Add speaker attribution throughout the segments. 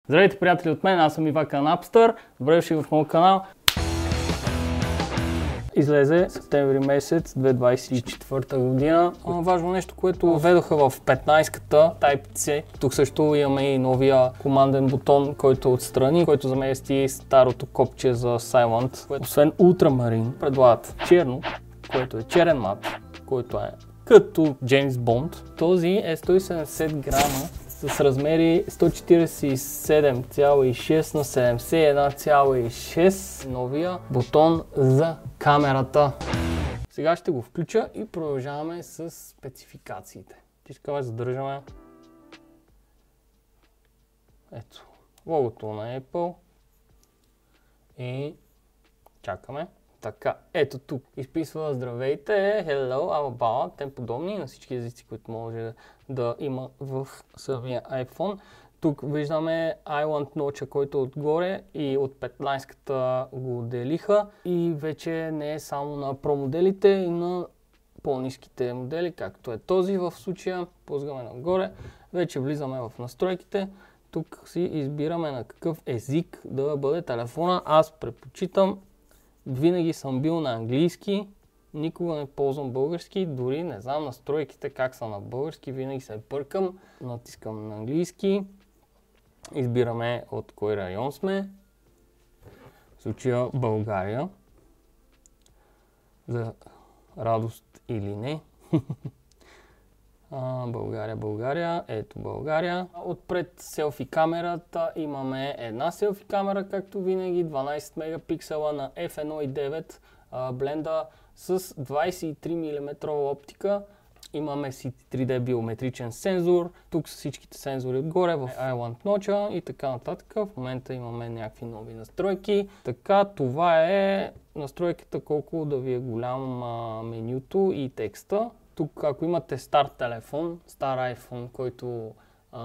Speaker 1: Здравейте, приятели от мен, аз съм Ивака Напстър. Добре дошли в моят канал. Излезе септември месец 2024 година. Важно нещо, което введоха в 15-ката Type-C. Тук също имаме и новия команден бутон, който е отстрани, който замести старото копче за Silent. Освен Ultramarine, предлагат черно, което е черен мат, който е като Джеймс Бонд. Този е 170 грама с размери 147,6 на 71,6. Новия бутон за камерата. Сега ще го включа и продължаваме с спецификациите. Тискаме, задържаме. Ето, логото на Apple. И чакаме. Така, ето тук изписва здравейте, hello, I'm about, тем подобни на всички езици, които може да има в самия iPhone. Тук виждаме Island Notch, който е отгоре и от 15-ката го отделиха и вече не е само на Pro моделите и на по-ниските модели, както е този в случая. Пускаме нагоре, вече влизаме в настройките. Тук си избираме на какъв език да бъде телефона. Аз предпочитам, винаги съм бил на английски, никога не ползвам български, дори не знам настройките как са на български, винаги се бъркам, натискам на английски, избираме от кой район сме, в случая България, за радост или не. България, ето България. Отпред селфи камерата имаме една селфи камера, както винаги, 12 мегапиксела на f1.9 бленда с 23 мм оптика. Имаме си 3D биометричен сензор, тук са всичките сензори отгоре в Island Notch и така нататък. В момента имаме някакви нови настройки. Така, това е настройката колко да ви е голям менюто и текста. Тук, ако имате стар телефон, стар iPhone, който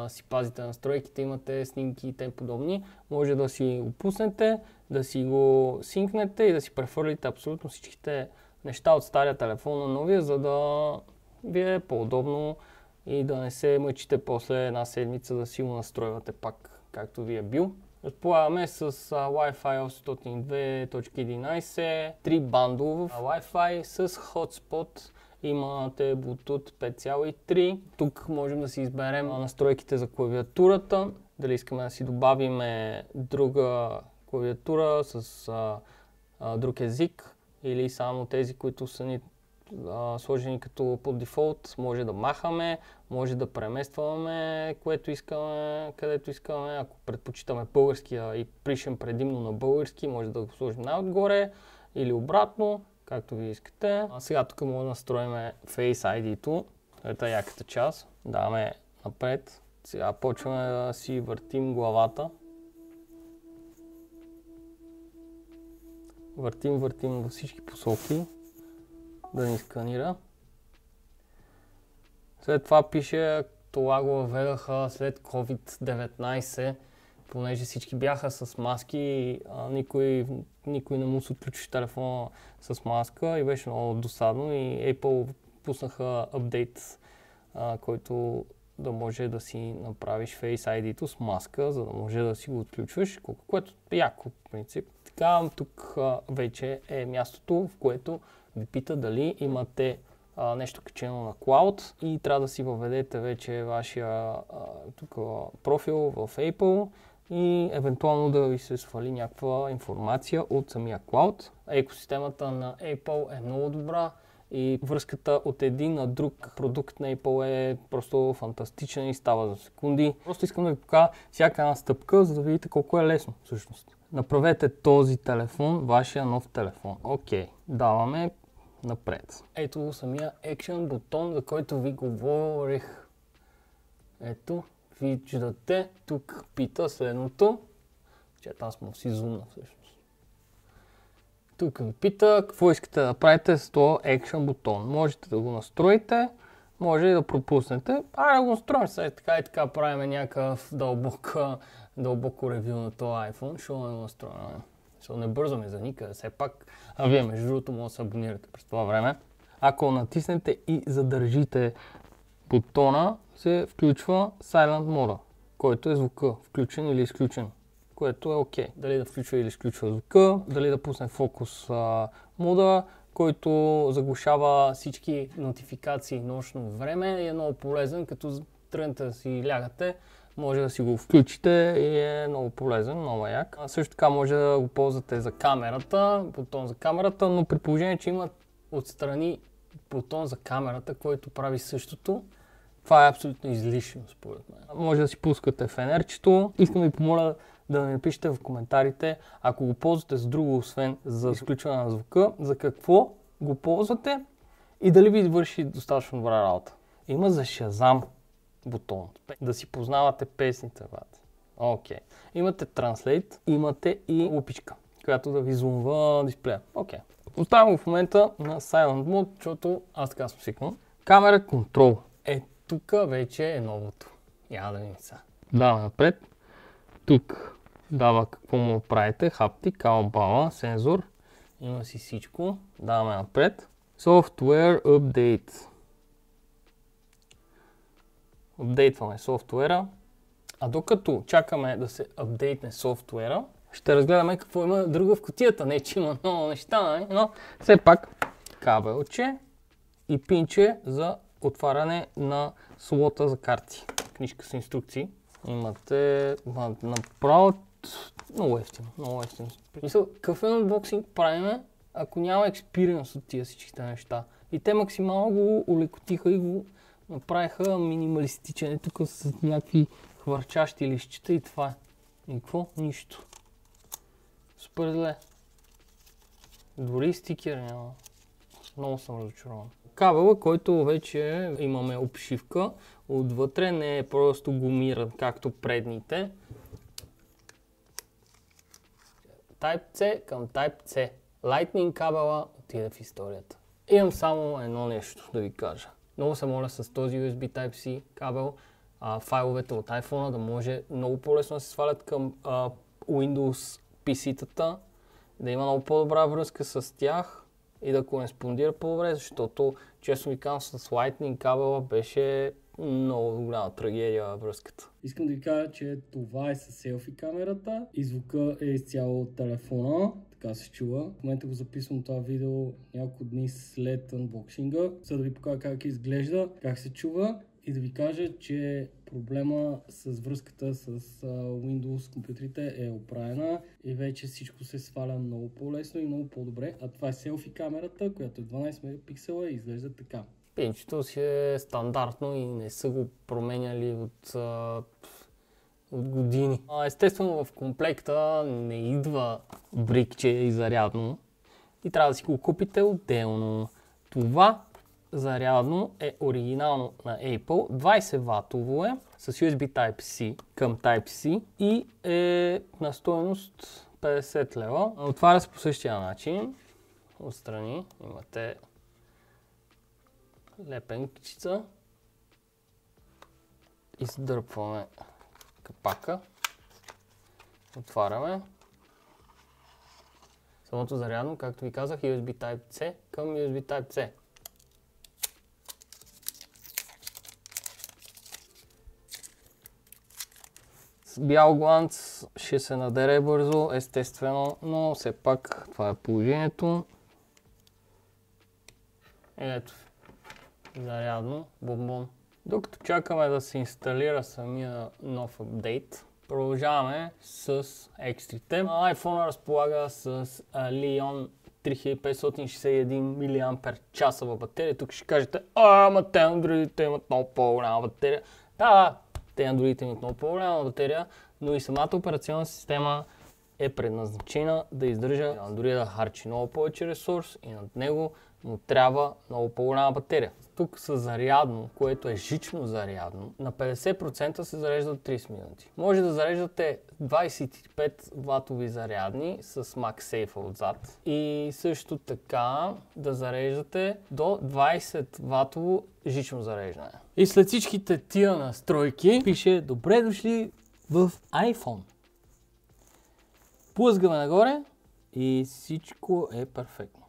Speaker 1: си пазите настройките, имате снимки и тем подобни, може да си го пуснете, да си го синкнете и да си прехвърлите абсолютно всичките неща от стария телефон на новия, за да ви е по-удобно и да не се мъчите после една седмица да си го настройвате пак, както ви е бил. Разполагаме с Wi-Fi 802.11, 3 бандов Wi-Fi с Hotspot. Имате Bluetooth 5.3. Тук можем да си изберем настройките за клавиатурата. Дали искаме да си добавим друга клавиатура с друг език или само тези, които са ни сложени като по дефолт. Може да махаме, може да преместваме което искаме, където искаме. Ако предпочитаме българския и пишем предимно на български, може да го сложим най-отгоре или обратно, както ви искате. Сега тук може да настроим Face ID-то. Ето е яката част. Даваме напред. Сега почваме да си въртим главата. Въртим във всички посоки. Да ни сканира. След това пише, това го въведаха след COVID-19, понеже всички бяха с маски, никой не му се отключи телефона с маска и беше много досадно и Apple пуснаха апдейт, който да може да си направиш Face ID-то с маска, за да може да си го отключваш, което е яко в принцип. Така, тук вече е мястото, в което ви пита дали имате нещо качено на Cloud и трябва да си въведете вече вашия профил в Apple и евентуално да ви се свали някаква информация от самия Cloud. Екосистемата на Apple е много добра и връзката от един на друг продукт на Apple е просто фантастична и става за секунди. Просто искам да ви покажа всяка една стъпка, за да видите колко е лесно всъщност. Направете този телефон, вашия нов телефон. Окей, даваме напред. Ето самия Action бутон, за който ви говорих. Ето, виждате, тук пита следното. Че аз му си зумна всъщност. Тук ви пита какво искате да правите с този Action бутон. Можете да го настроите, може и да пропуснете. Да го настроим сега така и така правим някакъв дълбоко ревю на този iPhone. Ще го настроим. Защото не бързаме за никъде, все пак. А вие между другото може да се абонирате през това време. Ако натиснете и задържите бутона, се включва Silent мода, който е звука, включен или изключен, което е окей. Дали да включва или изключва звука, дали да пусне фокус мода, който заглушава всички нотификации нощно време и е много полезен, като тръгнете да си лягате, може да си го включите и е много полезен, много як. Също така може да го ползвате за камерата, бутон за камерата, но при положение, че има отстрани бутон за камерата, който прави същото, това е абсолютно излишно според мен. Може да си пускате фенерчето. Искам да ви помоля да ми напишете в коментарите, ако го ползвате с друго, освен за изключване на звука, за какво го ползвате и дали ви върши достатъчно добра работа. Има за Shazam бутон, да си познавате песните. Окей. Имате Translate, имате и лупичка, която да ви зумва дисплея. Окей. Оставям го в момента на Silent Mode, защото аз така съм свикнал. Камера Control. Тук вече е новото. Я да видим сега. Даваме напред. Тук дава какво му правите. Хаптик, албала, сензор. Има си всичко. Даваме напред. Software Update. Апдейтваме софтуера. А докато чакаме да се апдейтне софтуера, ще разгледаме какво има друго в кутията. Не, че има много неща, но все пак кабелче и пинче за отваряне на слота за карти. Книжка с инструкции. Имате направо много ефтино. Мисля, какъв анбоксинг правиме, ако няма експириенс от тия всичките неща. И те максимално го улекотиха и го направиха минималистичен. Тук с някакви хвърчащи лищчета и това е. И какво? Нищо. Супер зле. Дори стикер няма. Много съм разочарован. Кабела, който вече имаме обшивка отвътре, не е просто гумиран, както предните. Type-C към Type-C. Lightning кабела отиде в историята. Имам само едно нещо да ви кажа. Много се моля с този USB Type-C кабел файловете от iPhone да може много по-лесно да се свалят към Windows PC-тата, да има много по-добра връзка с тях и да кореспондира по-добре, защото честно ви казвам, с Lightning кабела беше много голяма трагедия връзката. Искам да ви кажа, че това е с селфи камерата и звука е изцяло от телефона, така се чува. В момента го записвам това видео няколко дни след анбоксинга, за да ви покажа как изглежда, как се чува и да ви кажа, че проблема с връзката с Windows компютрите е оправена и вече всичко се сваля много по-лесно и много по-добре. А това е селфи камерата, която е 12 мегапиксела и изглежда така. Пинчето си е стандартно и не са го променяли от години. Естествено в комплекта не идва брикче и зарядно и трябва да си го купите отделно. Това зарядно е оригинално на Apple, 20 ватово е, с USB Type-C към Type-C и е на стойност 50 лева. Отваря се по същия начин. Отстрани имате лепенчица. Издърпваме капака. Отваряме. Самото зарядно, както ви казах, USB Type-C към USB Type-C. Бял гланц ще се надере бързо, естествено, но все пак това е положението. Ето, зарядно, бомбон. Докато чакаме да се инсталира самия нов апдейт, продължаваме с екстрите. iPhone разполага с Li-ion 3561 мАч батерия. Тук ще кажете, ама те андроидите имат много по-голяма батерия. Да, те андроидите имат много по-голяма батерия, но и самата операционна система е предназначена да издържа андроида да харчи много повече ресурс и над него му трябва много по-голяма батерия. Тук с зарядно, което е жично зарядно, на 50% се зарежда 30 минути. Може да зареждате 25 ватови зарядни с MagSafe отзад и също така да зареждате до 20 ватово жично зареждане. И след всичките тия настройки пише добре дошли в iPhone. Плъзгаме нагоре и всичко е перфектно.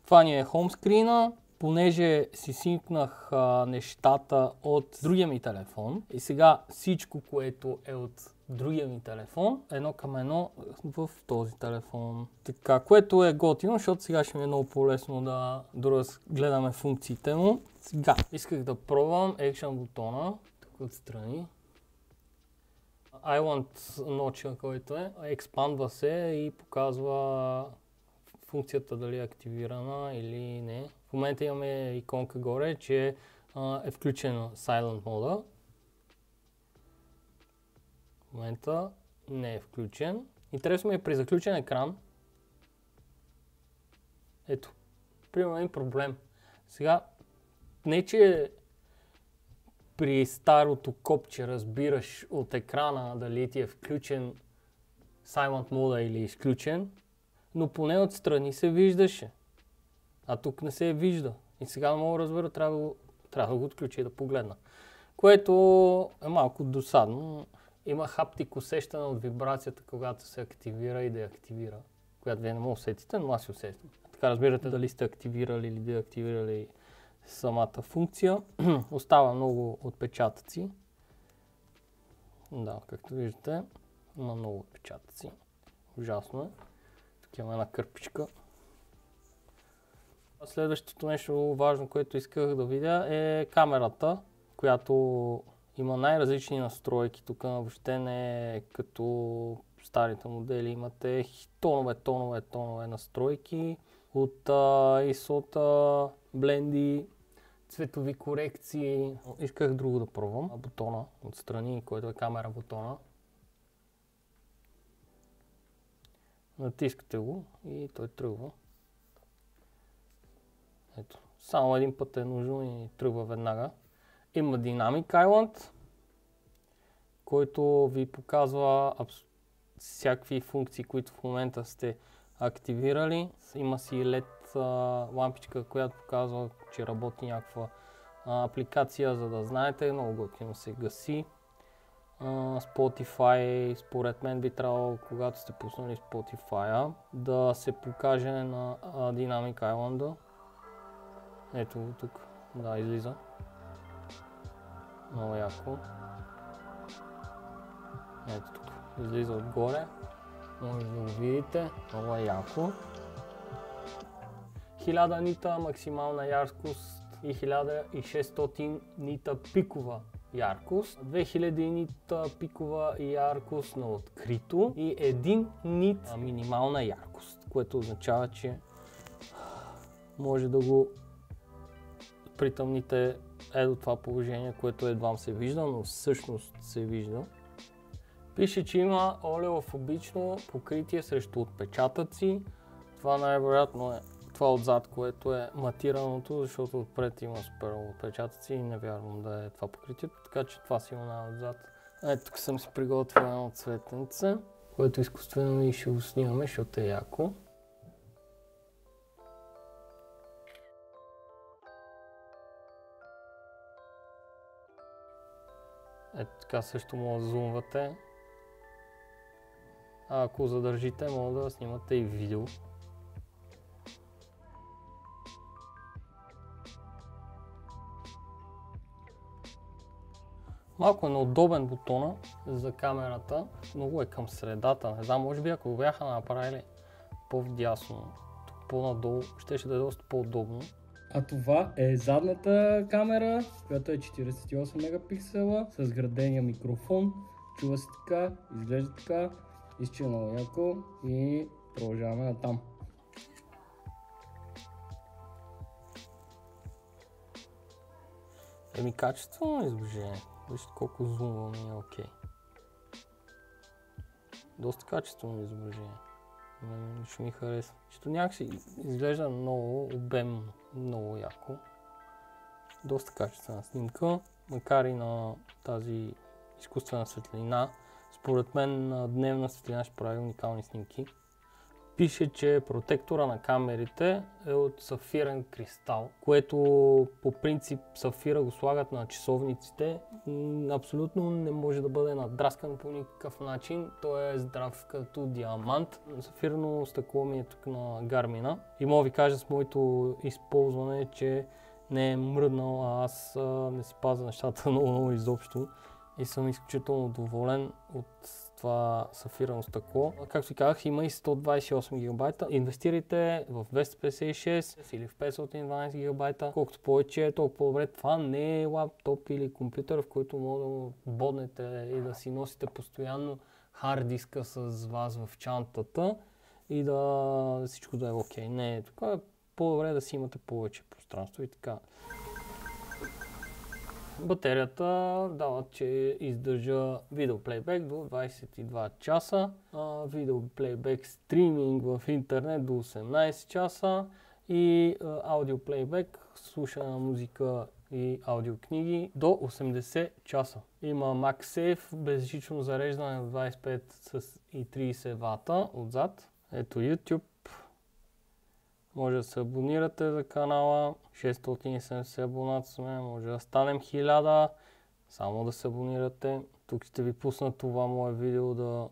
Speaker 1: Това ни е хоум скрина. понеже си синкнах нещата от другия ми телефон и сега всичко, което е от другия ми телефон, едно към едно в този телефон. Така, което е готино, защото сега ще ми е много по-лесно да доразгледаме функциите му. Сега исках да пробвам Action бутона, тук отстрани. I want ноча, който експандва се и показва функцията дали е активирана или не. В момента имаме иконка горе, че е включено Silent мода. В момента не е включен. Интересно ми е при заключен екран. Ето, примерно един проблем. Сега, не че при старото копче разбираш от екрана дали ти е включен Silent мода или изключен, но поне отстрани се виждаше. А тук не се вижда. И сега не мога да разбера, трябва да го отключа и да погледна. Което е малко досадно. Има хаптик усещане от вибрацията, когато се активира и деактивира. Която вие не може да усетите, но аз си усетим. Така разбирате дали сте активирали или деактивирали самата функция. Остава много отпечатъци. Да, както виждате, има много отпечатъци. Ужасно е. Тук има една кърпичка. Следващото нещо важно, което исках да видя е камерата, която има най-различни настройки. Тук въобще не е като старите модели. Имате тонове настройки от ISO-та, бленди, цветови корекции. Исках друго да пробвам. Бутона отстрани, който е камера бутона. Натискате го и той тръгва. Ето, само един път е нужно и тръгва веднага. Има Dynamic Island, който ви показва всякакви функции, които в момента сте активирали. Има си LED лампичка, която показва, че работи някаква апликация, за да знаете. Много готино се гаси. Spotify, според мен би трябвало, когато сте пуснали Spotify, да се покаже на Dynamic Island. Ето тук, да, излиза. Много яко. Ето тук, излиза отгоре. Може да го видите, много яко. 1000 нита максимална яркост и 1600 нита пикова яркост, 2000 нита пикова яркост на открито и 1 нит минимална яркост, което означава, че може да го притъмните до това положение, което едва се вижда, но всъщност се вижда. Пише, че има олеофобично покритие срещу отпечатъци. Това най-вероятно е това отзад, което е матираното, защото отпред има супер отпечатъци и не вярвам да е това покритието, така че това си има отзад. Ето тук съм си приготвил едно цветенце, което изкуствено и ще го снимаме, защото е яко. Ето така също може да зумвате. А ако задържите, може да снимате и видео. Малко е неудобен бутона за камерата, много е към средата. Не знам, може би ако го бяха направили по-вдясно, по-надолу, ще да е доста по-удобно. А това е задната камера, която е 48 мегапиксела с градения микрофон. Чува се така, изглежда така, изче много яко и продължаваме натам. Качествено изображение. Вижте колко зумваме и окей. Доста качествено изображение. Ще ми харесва. Чето някакси изглежда много обемно, много яко. Доста качествена снимка, макар и на тази изкуствена светлина. Според мен на дневна светлина ще прави уникални снимки. Пише, че протектора на камерите е от сафирен кристал, което по принцип сафира го слагат на часовниците. Абсолютно не може да бъде надраскан по никакъв начин. Той е здрав като диамант. Сафирно стъкло ми е тук на Гармина. И мога ви кажа с моето използване, че не е мръднал, а аз не си пазя нещата много изобщо. И съм изключително доволен от това сафирано стъкло. Както ви казах, има и 128 гигабайта. Инвестирайте в 256 или в 512 гигабайта. Колкото повече, толкова по-добре. Това не е лаптоп или компютър, в който може да боднете и да си носите постоянно хард диска с вас в чантата и да всичко да е окей. Не, така е по-добре да си имате повече пространство и така. Батерията дава, че издържа видеоплейбек до 22 часа, видеоплейбек стриминг в интернет до 18 часа и аудиоплейбек, слушане на музика и аудиокниги до 80 часа. Има MagSafe, безжично зареждане на 25 и 30 вата отзад. Ето YouTube. Може да се абонирате за канала, 670 абоната сме, може да станем 1000, само да се абонирате. Тук ще ви пусна това мое видео да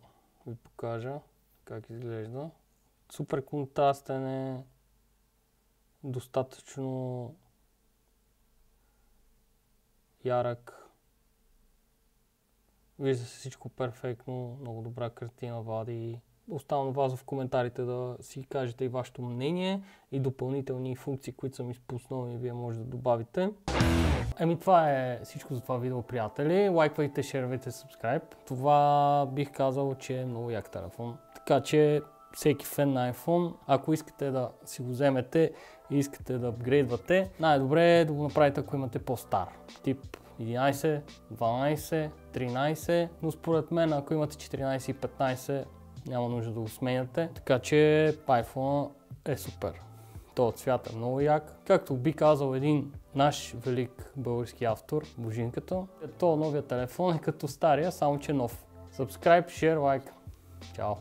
Speaker 1: ви покажа как изглежда. Супер контрастен е, достатъчно ярък. Вижда се всичко перфектно, много добра картина вади. Оставам на вас в коментарите да си кажете и вашето мнение и допълнителни функции, които съм изпуснал и вие може да добавите. Това е всичко за това видео, приятели. Лайквайте, шервайте, subscribe. Това бих казал, че е много як телефон. Така че всеки фен на iPhone, ако искате да си го вземете и искате да апгрейдвате, най-добре е да го направите, ако имате по-стар. Тип 11, 12, 13, но според мен, ако имате 14 и 15, няма нужда да го сменяте. Така че iPhone е супер. Този цвят е много як. Както би казал един наш велик български автор, Божинката, този новия телефон е като стария, само че нов. Subscribe, share, like. Чао!